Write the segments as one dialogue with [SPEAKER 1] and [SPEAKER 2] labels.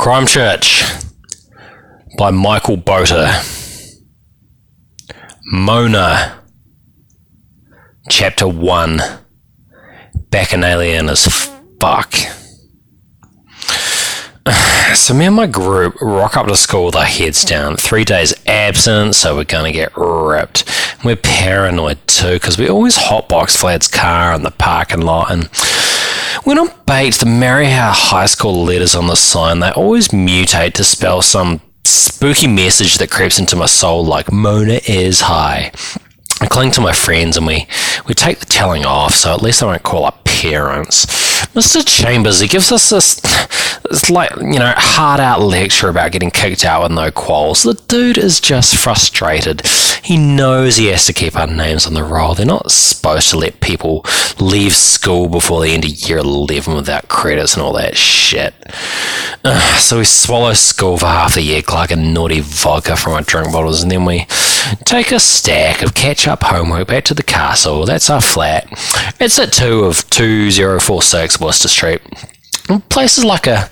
[SPEAKER 1] Crimechurch by Michael Botur. Mona, Chapter 1. Bacchanalian as fuck. So me and my group rock up to school with our heads down. 3 days absent, so we're gonna get ripped. We're paranoid too, because we always hotbox Vlad's car in the parking lot, and we're not baked to marry our high school letters on the sign. They always mutate to spell some spooky message that creeps into my soul like Mona is high. I cling to my friends and we take the telling off, so at least I won't call our parents. Mr. Chambers, he gives us this hard out lecture about getting kicked out with no qualms. The dude is just frustrated. He knows he has to keep our names on the roll. They're not supposed to let people leave school before the end of year 11 without credits and all that shit. So we swallow school for half the year, clucking naughty vodka from our drink bottles, and then we take a stack of catch-up homework back to the castle. That's our flat. It's at 2 of 2046 Worcester Street. The place is like a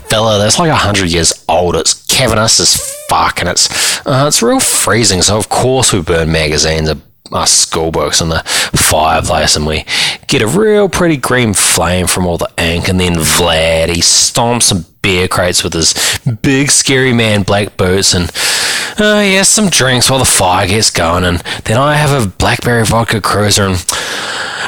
[SPEAKER 1] villa that's like 100 years old. It's cavernous as fuck, and it's real freezing. So of course we burn magazines, our school books in the fireplace, and we get a real pretty green flame from all the ink. And then Vlad, he stomps some beer crates with his big scary man black boots, and he has some drinks while the fire gets going, and then I have a blackberry vodka cruiser, and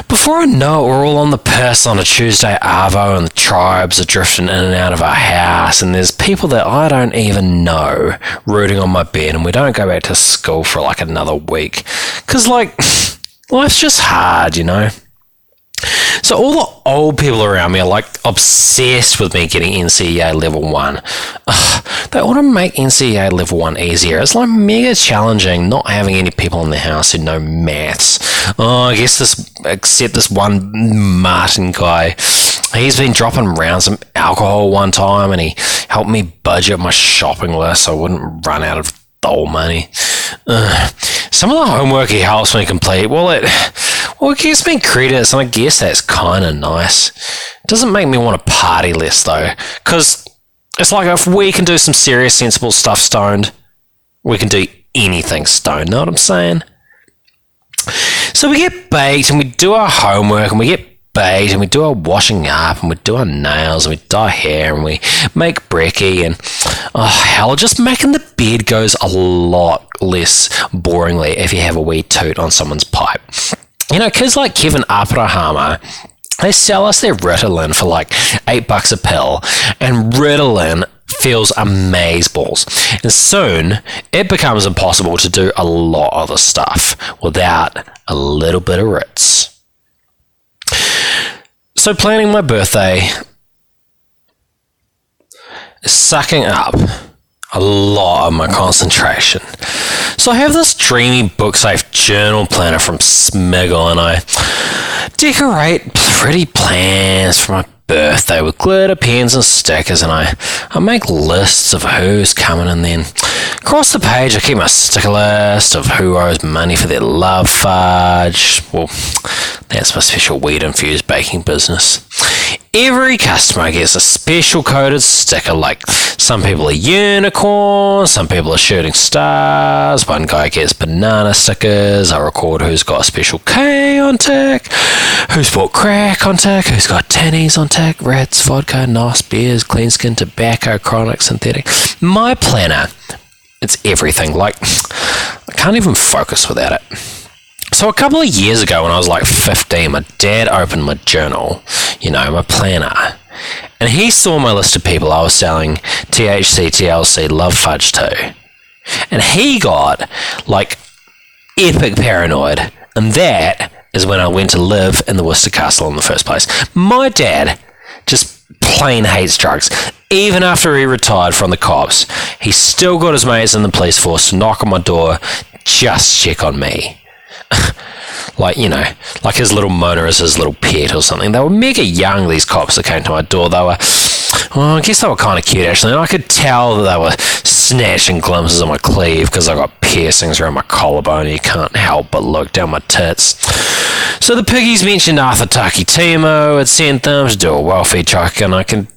[SPEAKER 1] before I know it, we're all on the piss on a Tuesday arvo, and the tribes are drifting in and out of our house, and there's people that I don't even know rooting on my bed, and we don't go back to school for like another week, because life's just hard, you know. So all the old people around me are like obsessed with me getting NCEA level 1. They ought to make NCEA level 1 easier. It's like mega challenging not having any people in the house who know maths. I guess except this one Martin guy. He's been dropping around some alcohol one time, and he helped me budget my shopping list so I wouldn't run out of dole money. Some of the homework he helps me complete, it gives me credits, and I guess that's kind of nice. It doesn't make me want to party less, though, because it's like if we can do some serious, sensible stuff stoned, we can do anything stoned, know what I'm saying? So we get baked, and we do our homework, and we get baked, and we do our washing up, and we do our nails, and we dye hair, and we make brekkie, and just making the bed goes a lot less boringly if you have a wee toot on someone's pipe. You know, kids like Kevin Aprahama, they sell us their Ritalin for like $8 a pill, and Ritalin feels amazeballs. And soon, it becomes impossible to do a lot of the stuff without a little bit of Ritz. So planning my birthday is sucking up a lot of my concentration. So I have this dreamy book-safe journal planner from Smiggle, and I decorate pretty plans for my birthday with glitter pens and stickers, and I make lists of who's coming, and then across the page I keep my sticker list of who owes money for their love fudge. Well, that's my special weed-infused baking business. Every customer gets a special coded sticker, like some people are unicorns, some people are shooting stars, one guy gets banana stickers, I record who's got a special K on tech, who's bought crack on tech, who's got tannies on tech, rats, vodka, nice beers, clean skin, tobacco, chronic, synthetic. My planner, it's everything, I can't even focus without it. So a couple of years ago when I was like 15, my dad opened my journal, my planner, and he saw my list of people I was selling THC, TLC, love fudge to. And he got epic paranoid, and that is when I went to live in the Worcester Castle in the first place. My dad just plain hates drugs. Even after he retired from the cops, he still got his mates in the police force to knock on my door just check on me. Like his little Mona is his little pet or something. They were mega young, these cops that came to my door. They were, I guess they were kind of cute actually. And I could tell that they were snatching glimpses of my cleave because I got piercings around my collarbone. You can't help but look down my tits. So the piggies mentioned Arthur Taki Timo had sent them to do a welfare check, and I can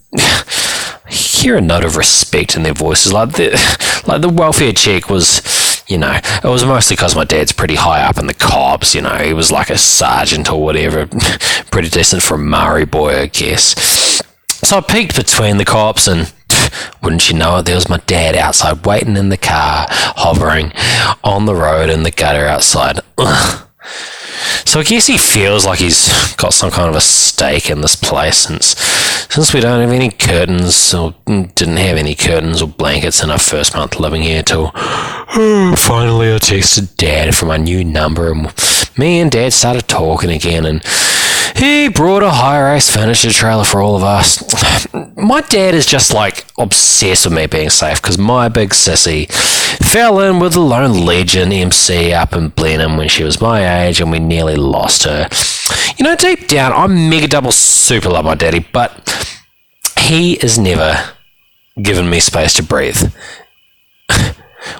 [SPEAKER 1] hear a note of respect in their voices. Like the welfare check was, you know, it was mostly because my dad's pretty high up in the cops, you know, he was like a sergeant or whatever, pretty decent for a Maori boy, I guess. So I peeked between the cops and wouldn't you know it, there was my dad outside waiting in the car, hovering on the road in the gutter outside. Ugh. So I guess he feels like he's got some kind of a stake in this place since we don't have any curtains or didn't have any curtains or blankets in our first month living here till finally I texted Dad from my new number and me and Dad started talking again and he brought a high-rise furniture trailer for all of us. My dad is just like obsessed with me being safe because my big sissy fell in with the lone legend MC up in Blenheim when she was my age and we nearly lost her. You know, deep down, I'm mega double super love my daddy, but he has never given me space to breathe.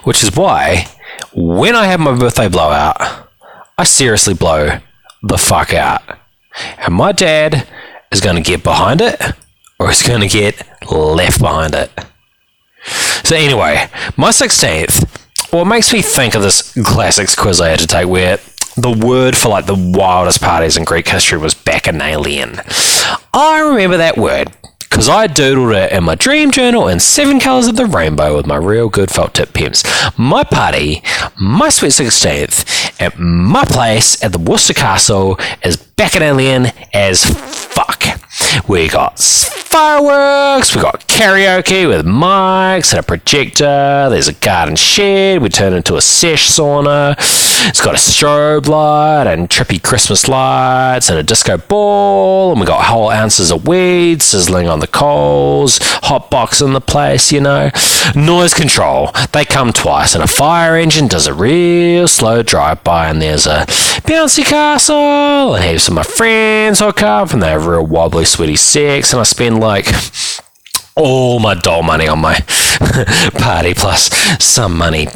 [SPEAKER 1] Which is why, when I have my birthday blowout, I seriously blow the fuck out. And my dad is going to get behind it, or he's going to get left behind it. So anyway, my 16th, what makes me think of this classics quiz I had to take where the word for like the wildest parties in Greek history was Bacchanalian. I remember that word because I doodled it in my dream journal in 7 colours of the rainbow with my real good felt tip pens. My party, my sweet 16th, at my place at the Worcester Castle is Bacchanalian as fuck. We got fireworks, we got karaoke with mics and a projector, there's a garden shed, we turn into a sesh sauna, it's got a strobe light and trippy Christmas lights and a disco ball, and we got whole ounces of weed sizzling on the coals, hot box in the place, you know. Noise control, they come twice, and a fire engine does a real slow drive-by, and there's a bouncy castle, and heaps of my friends hook up, and they have real wobbly, sweaty sex, and I spend like all my doll money on my party, plus some money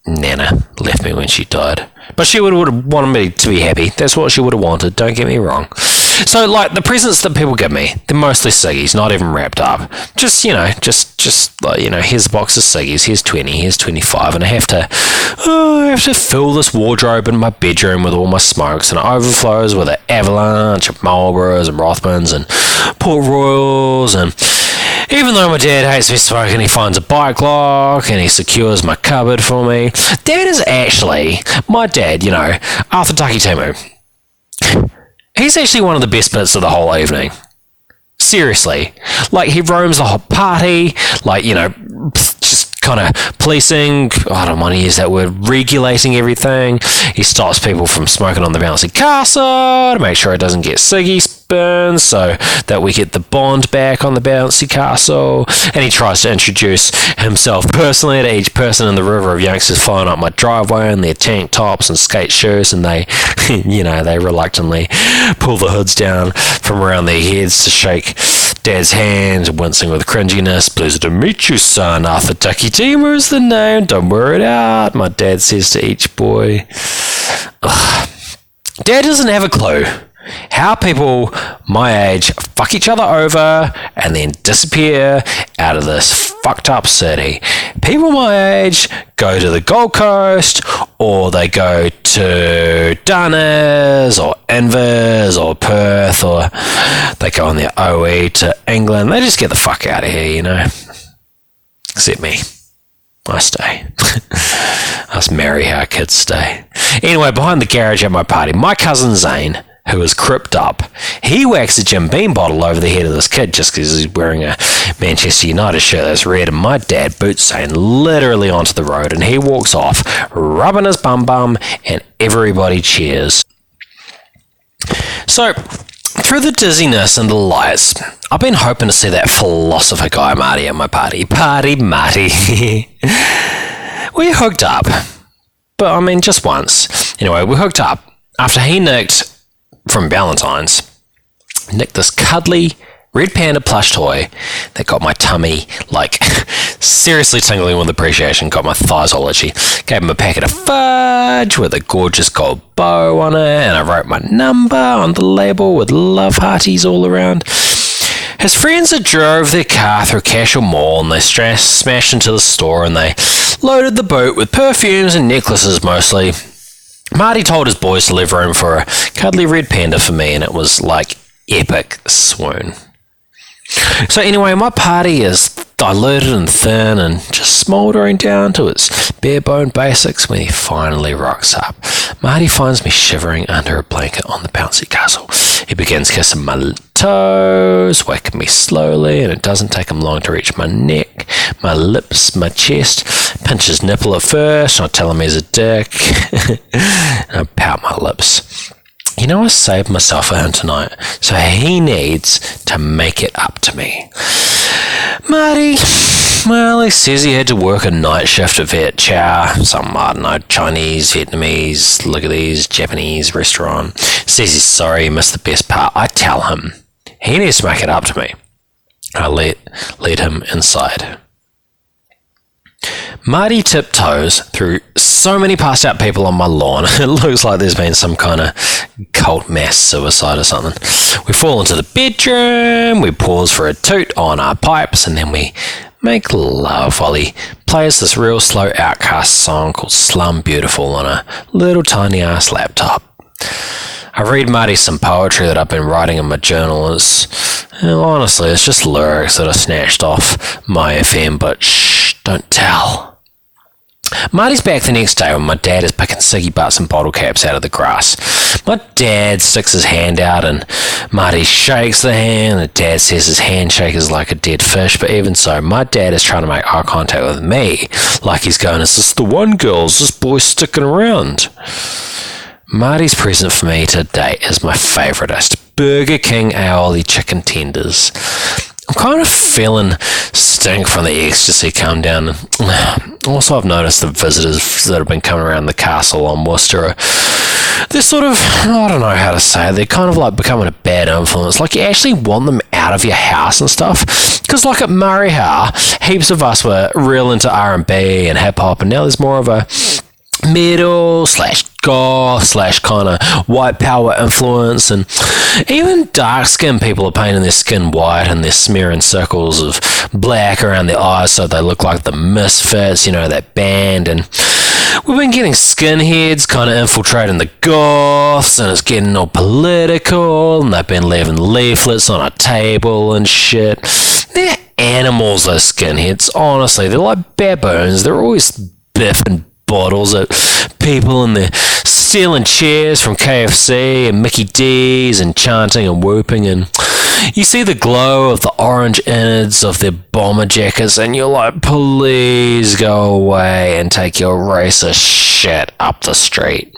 [SPEAKER 1] Nana left me when she died. But she would have wanted me to be happy. That's what she would have wanted, don't get me wrong. So, like, the presents that people give me, they're mostly ciggies, not even wrapped up. Just, you know, just like, you know, here's a box of ciggies, here's 20, here's 25, and I have to fill this wardrobe in my bedroom with all my smokes, and it overflows with an avalanche of Marlboros and Rothmans and Port Royals, and even though my dad hates me smoking, he finds a bike lock and he secures my cupboard for me. Dad is actually, my dad, you know, Arthur Taki Timu, he's actually one of the best bits of the whole evening. Seriously. Like, he roams the whole party, like, you know, just kind of policing, I don't want to use that word, regulating everything. He stops people from smoking on the bouncy castle to make sure it doesn't get ciggy spins so that we get the bond back on the bouncy castle. And he tries to introduce himself personally to each person in the river of youngsters flying up my driveway in their tank tops and skate shoes, and they, you know, they reluctantly pull the hoods down from around their heads to shake Dad's hand, wincing with cringiness. Pleasure to meet you, son. Arthur Taki Timu is the name. Don't wear it out, my dad says to each boy. Ugh. Dad doesn't have a clue how people my age fuck each other over and then disappear out of this fucked up city. People my age go to the Gold Coast, or they go to Dunners or Inver or Perth, or they go on their OE to England. They just get the fuck out of here, you know. Except me. I stay. Us marry our kids stay. Anyway, behind the garage at my party, my cousin Zane, who is cripped up, he whacks a Jim Beam bottle over the head of this kid just because he's wearing a Manchester United shirt that's red, and my dad boots Zane literally onto the road, and he walks off, rubbing his bum, and everybody cheers. So, through the dizziness and the lights, I've been hoping to see that philosopher guy Marty at my party. Party Marty. We hooked up, but I mean just once. Anyway, we hooked up after he nicked from Valentine's, nicked this cuddly red panda plush toy that got my tummy, like, seriously tingling with appreciation, got my thighs all itchy. Gave him a packet of fudge with a gorgeous gold bow on it, and I wrote my number on the label with love hearties all around. His friends had drove their car through Cashel Mall and they smashed into the store and they loaded the boot with perfumes and necklaces mostly. Marty told his boys to leave room for a cuddly red panda for me, and it was like epic swoon. So anyway, my party is diluted and thin and just smouldering down to its bare-bone basics when he finally rocks up. Marty finds me shivering under a blanket on the bouncy castle. He begins kissing my toes, waking me slowly, and it doesn't take him long to reach my neck, my lips, my chest. Pinch his nipple at first, and I tell him he's a dick, and I pout my lips. You know, I saved myself for him tonight, so he needs to make it up to me. Marty, well, he says he had to work a night shift at Viet Chow, some, I don't know, Chinese, Vietnamese, look at these, Japanese restaurant. Says he's sorry he missed the best part. I tell him he needs to make it up to me. I lead him inside. Marty tiptoes through so many passed out people on my lawn. It looks like there's been some kind of cult mass suicide or something. We fall into the bedroom, we pause for a toot on our pipes, and then we make love while he plays this real slow Outcast song called Slum Beautiful on a little tiny ass laptop. I read Marty some poetry that I've been writing in my journal. Honestly, it's just lyrics that I snatched off my FM, but shh, don't tell. Marty's back the next day when my dad is picking ciggy butts and bottle caps out of the grass. My dad sticks his hand out and Marty shakes the hand. The dad says his handshake is like a dead fish, but even so, my dad is trying to make eye contact with me, like he's going, "Is this the one, girls? This boy's sticking around." Marty's present for me today is my favouriteest, Burger King aioli chicken tenders. I'm kind of feeling stink from the ecstasy come down. Also, I've noticed the visitors that have been coming around the castle on Worcester, they're sort of, I don't know how to say it, they're kind of like becoming a bad influence. Like, you actually want them out of your house and stuff. Because like at Murray House, heaps of us were real into R&B and hip-hop, and now there's more of a metal / goth / kind of white power influence, and even dark skinned people are painting their skin white and they're smearing circles of black around their eyes so they look like the Misfits, you know, that band. And we've been getting skinheads kind of infiltrating the goths, and it's getting all political, and they've been leaving leaflets on our table and shit. They're animals, those skinheads. Honestly, they're like baboons. They're always biffing bottles at people, and they're stealing chairs from KFC and Mickey D's and chanting and whooping, and you see the glow of the orange innards of their bomber jackets and you're like, please go away and take your racist shit up the street.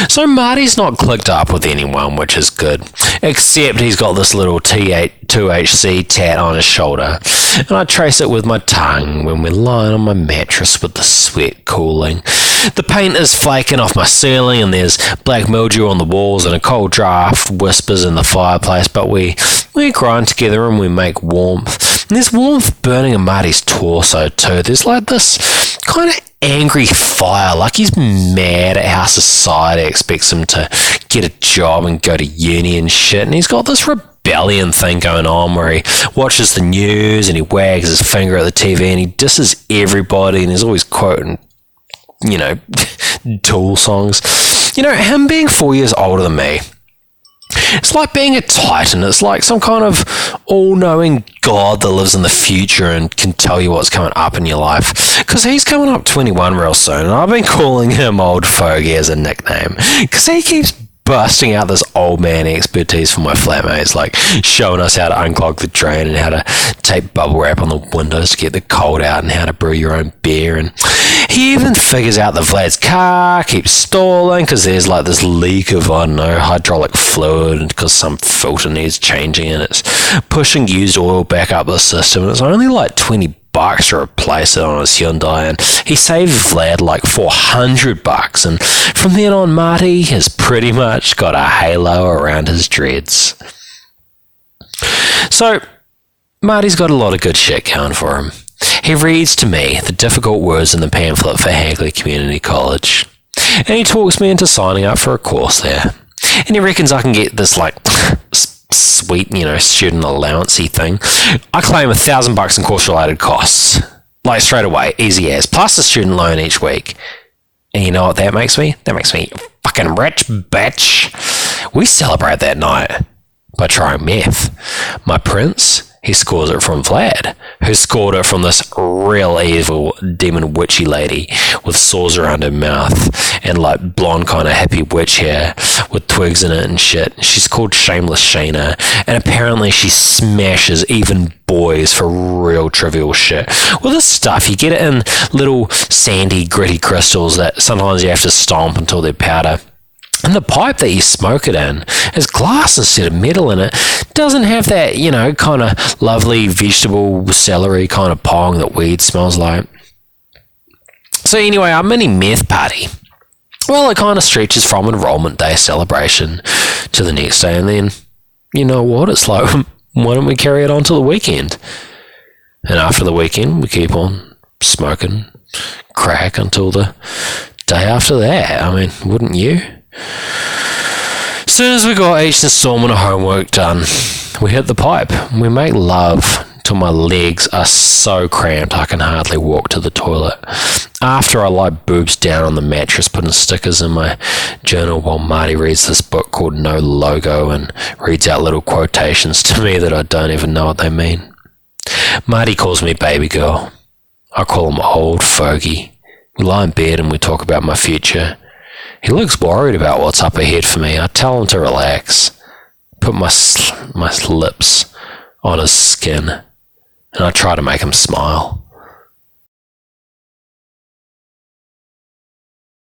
[SPEAKER 1] So Marty's not clicked up with anyone, which is good, except he's got this little T2HC tat on his shoulder, and I trace it with my tongue when we're lying on my mattress with the sweat cooling. The paint is flaking off my ceiling, and there's black mildew on the walls, and a cold draft whispers in the fireplace, but we grind together and we make warmth. And there's warmth burning in Marty's torso too. There's like this kind of angry fire, like he's mad at how society expects him to get a job and go to uni and shit, and he's got this rebellion thing going on where he watches the news and he wags his finger at the TV and he disses everybody, and he's always quoting, you know, Tool songs. You know, him being 4 years older than me, it's like being a titan. It's like some kind of all-knowing god that lives in the future and can tell you what's coming up in your life. Because he's coming up 21 real soon, and I've been calling him Old Fogey as a nickname. Because he keeps busting out this old man expertise for my flatmates, like showing us how to unclog the drain and how to tape bubble wrap on the windows to get the cold out and how to brew your own beer. And he even figures out that Vlad's car keeps stalling because there's like this leak of, I don't know, hydraulic fluid because some filter needs changing, and it's pushing used oil back up the system, and it's only like $20 to replace it on his Hyundai, and he saved Vlad like $400, and from then on Marty has pretty much got a halo around his dreads. So Marty's got a lot of good shit going for him. He reads to me the difficult words in the pamphlet for Hagley Community College, and he talks me into signing up for a course there, and he reckons I can get this like sweet, student allowance-y thing. I claim $1,000 in course-related costs. Like, straight away, easy as. Plus a student loan each week. And you know what that makes me? That makes me fucking rich, bitch. We celebrate that night by trying meth. My prince, he scores it from Vlad, who scored it from this real evil demon witchy lady with sores around her mouth and like blonde kind of hippie witch hair with twigs in it and shit. She's called Shameless Shayna, and apparently she smashes even boys for real trivial shit. Well, this stuff, you get it in little sandy, gritty crystals that sometimes you have to stomp until they're powder. And the pipe that you smoke it in is glass instead of metal, and it doesn't have that, kind of lovely vegetable celery kind of pong that weed smells like. So anyway, our mini meth party, well, it kind of stretches from enrollment day celebration to the next day, and then, you know what, it's like, why don't we carry it on to the weekend? And after the weekend, we keep on smoking crack until the day after that. I mean, wouldn't you? As soon as we got each installment of homework done, we hit the pipe. We make love till my legs are so cramped I can hardly walk to the toilet. After I lie boobs down on the mattress, putting stickers in my journal while Marty reads this book called No Logo and reads out little quotations to me that I don't even know what they mean. Marty calls me baby girl. I call him old fogey. We lie in bed and we talk about my future. He looks worried about what's up ahead for me. I tell him to relax, put my lips on his skin, and I try to make him smile.